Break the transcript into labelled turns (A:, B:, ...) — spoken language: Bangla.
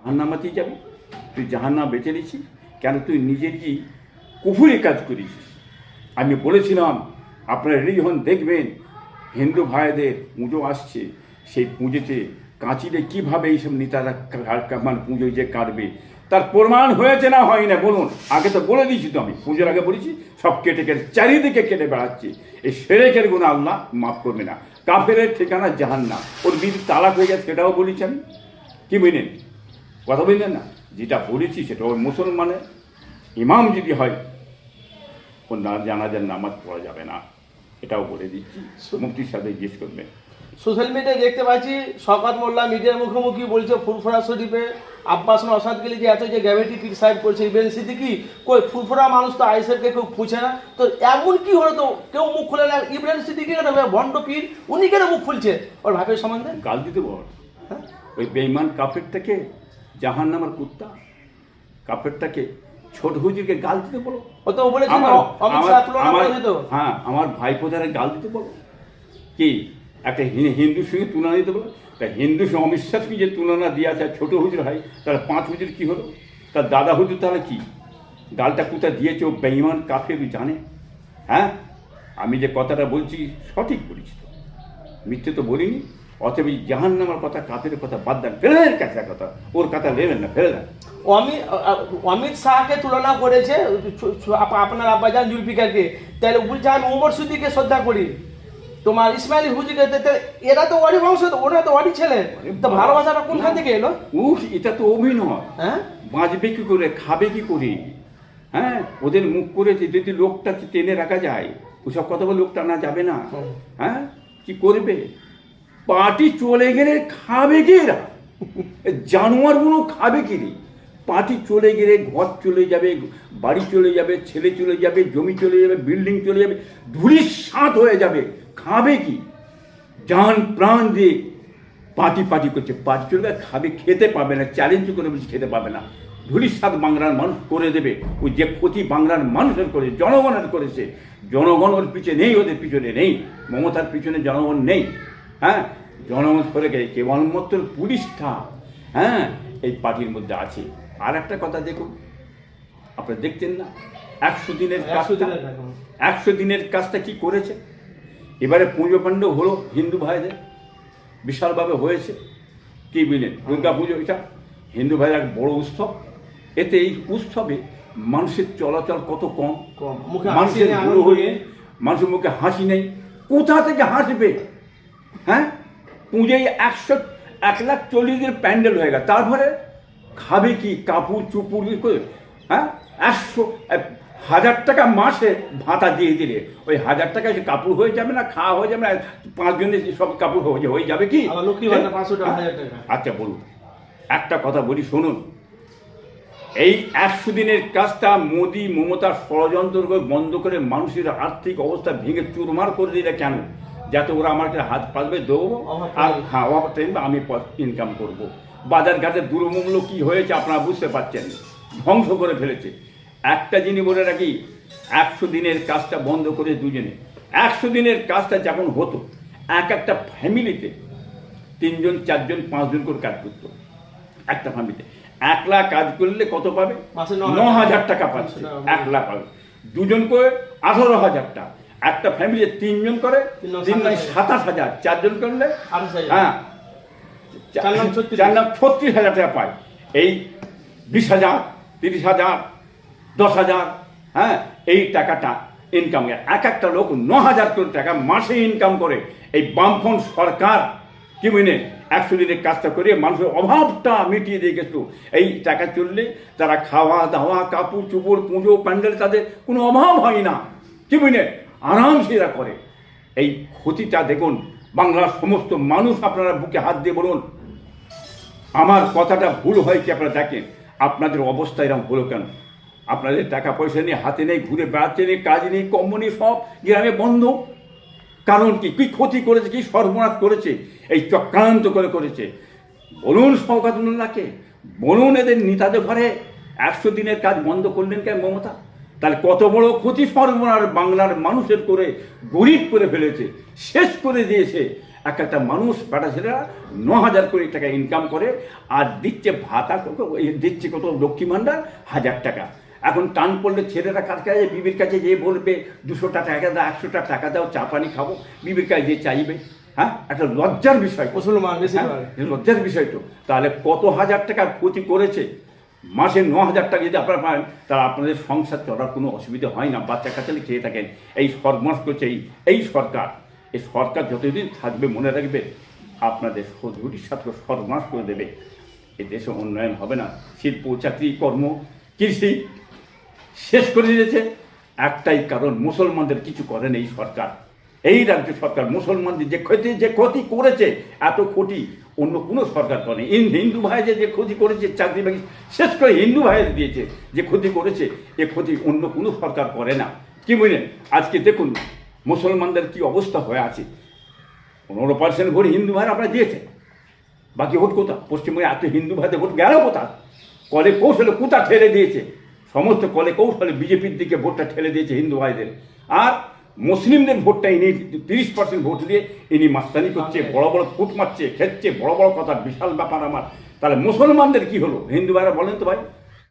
A: জাহান্নামাতেই যাবি। তুই জাহান্নাম বেছে নিছিস কেন? তুই নিজেরই কুফুরি কাজ করেছিস। আমি বলেছিলাম আপনারা রেডি হন, দেখবেন হিন্দু ভাইদের পুজো আসছে, সেই পুজোতে কাঁচিলে কীভাবে এইসব নেতারা মানে পুজো যে কাটবে তার প্রমাণ হয়েছে না হয় না বলুন? আগে তো বলে দিয়েছি, তো আমি পুজোর আগে বলেছি সব কেটে কেটে চারিদিকে কেটে বেড়াচ্ছে। এই সেরেকের গুণ আল্লাহ মাফ করবে না। কাফেরের ঠিকানা জাহান্নাম, ওর বিধি তালাক হয়ে যায় সেটাও বলেছি আমি। কি বুঝলেন? কথা বললেন না? যেটা বলেছি সেটা ওই মুসলমানের ইমাম যদি হয় ওর জানাজার নামাজ পড়া যাবে না, এটাও বলে দিচ্ছি। মুফতির সাথে জিজ্ঞেস করবেন।
B: সোশ্যাল মিডিয়ায় দেখতে পাচ্ছি শওকত মোল্লা মিডিয়ার মুখোমুখি বলছে ফুরফুরা শরীফে আব্বাস নওশাদ গেলে যে এত যে গ্র্যাভিটি ক্রিটিসাইড করছে ইবেন সিদ্দিকি, কই ফুরফুরা মানুষ তো আইসেরকে কেউ পুছে না, তো এমন কি হলো তো কেউ মুখ খুলে না? ইব্রাহিম সিদ্দিকি কেন ভণ্ড পীর, উনি কেন মুখ খুলছে ওর ভাবের সম্বন্ধে?
A: গাল দিতে বল। হ্যাঁ, ওই বেঈমান কাফেরটাকে জাহান্নামের কুত্তা কাফেরটাকে ছোট হুজুরকে গাল দিতে বলো।
B: ও তো বলেছে
A: হ্যাঁ, আমার ভাইপোদারে গাল দিতে বলো। কি একটা হিন্দুর সঙ্গে তুলনা দিতে বলো? তা হিন্দুর সঙ্গে অবিশ্বাসকে যে তুলনা দিয়ে আছে ছোট হুজুর হয়, তাহলে 5 হুজুর কী হলো? তার দাদা হুজুর তাহলে কি? গালটা কোথা দিয়েছে ও বেঈমান কাফের জানে। হ্যাঁ, আমি যে কথাটা বলছি সঠিক বলেছি তো, মিথ্যে তো বলিনি। অতএব জাহান্নামের কথা কাফের কথা বাদ দেন, ফেলেন কাছে কথা, ওর কথা নেবেন না, ফেলে দেন।
B: অমিত শাহকে তুলনা করেছে আপনার আব্বাজান জুলফিকারকে, তাহলে বলছে আমি ওমর সিদ্দিককে শ্রদ্ধা করি, তোমার ইসমাইল হুজুরকে, এরা তো ওয়ারি বংশ, ওরা তো ওয়ারি ছেলে, তো ভালোবাসাটা কোনখান থেকে এলো?
A: এটা তো অভিনয়। হ্যাঁ, বাঁচবে কি করে, খাবে কি করে? হ্যাঁ, ওদের মুখ করে যদি লোকটা টেনে রাখা যায়, ওসব কথা বলে লোকটা না যাবে না। হ্যাঁ, কি করবে? পার্টি চলে গেলে খাবে কি এরা? জানোয়ারগুলো খাবে কি রে? পার্টি চলে গেলে ঘর চলে যাবে, বাড়ি চলে যাবে, ছেলে চলে যাবে, জমি চলে যাবে, বিল্ডিং চলে যাবে, ধুলির সাঁত হয়ে যাবে, খাবে কি? জান প্রাণ দিয়ে পার্টি করছে, পার্টি চলে গেলে খাবে, খেতে পাবে না। চ্যালেঞ্জ করে বলছি খেতে পাবে না। ধুলির সাথ বাংলার মানুষ করে দেবে। ওই যে ক্ষতি বাংলার মানুষের করে, জনগণের করেছে, জনগণ ওর পিছনে নেই, ওদের পিছনে নেই, মমতার পিছনে জনগণ নেই। হ্যাঁ, জনগণ করে গেছে, কেবলমাত্র পুলিশটা হ্যাঁ এই পার্টির মধ্যে আছে। আর একটা কথা দেখুন, আপনারা দেখছেন না 100 দিনের কাজটা, 100 দিনের কাজটা কি করেছে? এবারে পুজো পাণ্ড হলো হিন্দু ভাইদের, বিশালভাবে হয়েছে। কি বুঝলেন? দুর্গা পুজো এটা হিন্দু ভাইয়ের এক বড় উৎসব। এতে এই উৎসবে মানুষের চলাচল কত কম, মানুষের মানুষের মুখে হাসি নেই। কোথা থেকে হাসবে? হ্যাঁ, পুজোয় 1,40,000 প্যান্ডেল হয়ে গেল, তারপরে খাবে কি? কাপড় চুপুর করে। হ্যাঁ, 1,000 টাকা মাসে ভাতা দিয়ে দিলে ওই 1000 টাকায় কাপড় হয়ে যাবে না, খাওয়া হয়ে যাবে না, 5 জনের সব কাপড় হয়ে যাবে কি? আচ্ছা বলুন, একটা কথা বলি শুনুন, এই 100 দিনের কাজটা মোদি মমতার ষড়যন্ত্র করে বন্ধ করে মানুষের আর্থিক অবস্থা ভেঙে চুরমার করে দিলে কেন? যাতে ওরা আমার হাত পাতবে দেবো, আর হ্যাঁ অভাব টাইমে আমি ইনকাম করব। বাজার ঘাটের দুর্মূল্য কি হয়েছে আপনারা বুঝতে পারছেন, ধ্বংস করে ফেলেছে। একটা জিনিস বলে রাখি, 100 দিনের কাজটা বন্ধ করে দুজনে, 100 দিনের কাজটা যখন হতো একটা ফ্যামিলিতে 3 জন 4 জন 5 জন করে কাজ করতো। একটা ফ্যামিলিতে একলা কাজ করলে কত পাবে? 9,000 টাকা পাচ্ছে, একলা পাবে। 2 জন করে 18,000 টাকা। একটা ফ্যামিলি 3 জন করে 27,000, 4 জন করলে হ্যাঁ 36,000 টাকা পায়। এই 20,000, 30,000, 10,000, হ্যাঁ এই টাকাটা ইনকাম। একটা লোক 9,000 কোটি টাকা মাসে ইনকাম করে। এই বামফ্রন্ট সরকার কি বুঝলেন 100 দিনের কাজটা করে মানুষের অভাবটা মিটিয়ে দিয়ে গেছিল। এই টাকা চললে তারা খাওয়া দাওয়া, কাপড় চুপড়, পুজো প্যান্ডেল, তাদের কোনো অভাব হয় না। কি বুঝলেন, আরামসে এরা করে। এই ক্ষতিটা দেখুন বাংলার সমস্ত মানুষ, আপনারা বুকে হাত দিয়ে বলুন আমার কথাটা ভুল হয় কি? আপনারা দেখেন আপনাদের অবস্থা এরকম হলো কেন? আপনাদের টাকা পয়সা নেই, হাতে নেই, ঘুরে বেড়াচ্ছে নেই, কাজ নেই, কম্ম নেই, সব গ্রামে বন্ধ। কারণ কি? কি ক্ষতি করেছে, কি সর্বনাশ করেছে? এই চক্রান্ত করেছে। বলুন শওকত মোল্লাকে, বলুন এদের নেতাদের ঘরে 100 দিনের কাজ বন্ধ করলেন কেন মমতা? তাহলে কত বড় ক্ষতি সর্বনাশ বাংলার মানুষের করে, গরিব করে ফেলেছে, শেষ করে দিয়েছে। একটা মানুষ বেটা ছেলেরা 9,000 কোটি টাকা ইনকাম করে, আর দিচ্ছে ভাতা দিচ্ছে কত লক্ষ্মী ভাণ্ডার 1,000 টাকা। এখন টান পড়লে ছেলেরা কার কাছে, বিবির কাছে যে বলবে 200 টাকা দাও, 100 টাকা দাও, চা পানি খাবো, বিবির কাছে যে চাইবে। হ্যাঁ, একটা লজ্জার বিষয়,
B: মুসলমান বেশি
A: লজ্জার বিষয় তো। তাহলে কত হাজার টাকার ক্ষতি করেছে, মাসে 9,000 টাকা যদি আপনারা পান, তাহলে আপনাদের সংসার চলার কোনো অসুবিধা হয় না, বাচ্চা কাচ্চা খেয়ে থাকেন। এই সর্বনাশ করছে এই সরকার। এই সরকার যতদিন থাকবে মনে রাখবে আপনাদের সদগুটির সাথে সর্বনাশ করে দেবে। এ দেশে উন্নয়ন হবে না। শিল্প, চাকরি, কর্ম, কৃষি শেষ করে দিয়েছে। একটাই কারণ, মুসলমানদের কিছু করেন এই সরকার, এই রাজ্য সরকার। মুসলমানদের যে ক্ষতি করেছে, এত ক্ষতি অন্য কোনো সরকার করেনি। হিন্দু ভাইদের যে ক্ষতি করেছে, চাকরি বাকরি শেষ করে হিন্দু ভাইদের দিয়েছে, যে ক্ষতি করেছে, এ ক্ষতি অন্য কোনো সরকার করে না। কি বুঝলেন? আজকে দেখুন মুসলমানদের কি অবস্থা হয়ে আছে। 15% ভোট হিন্দু ভাইরা আপনারা দিয়েছে, বাকি ভোট কোথা? পশ্চিমবঙ্গে এত হিন্দু ভাইদের ভোট গেল কোথা? কলে কৌশলে কোথা ঠেলে দিয়েছে? সমস্ত কলে কৌশলে বিজেপির দিকে ভোটটা ঠেলে দিয়েছে হিন্দু ভাইদের। আর মুসলিমদের ভোটটা ইনি 30% ভোট দিয়ে ইনি মাস্তানি করছে, বড় বড় ফুট মারছে, খেচ্ছে, বড় বড় কথা, বিশাল ব্যাপার আমার। তাহলে মুসলমানদের কি হলো? হিন্দু ভাইরা বলেন তো ভাই।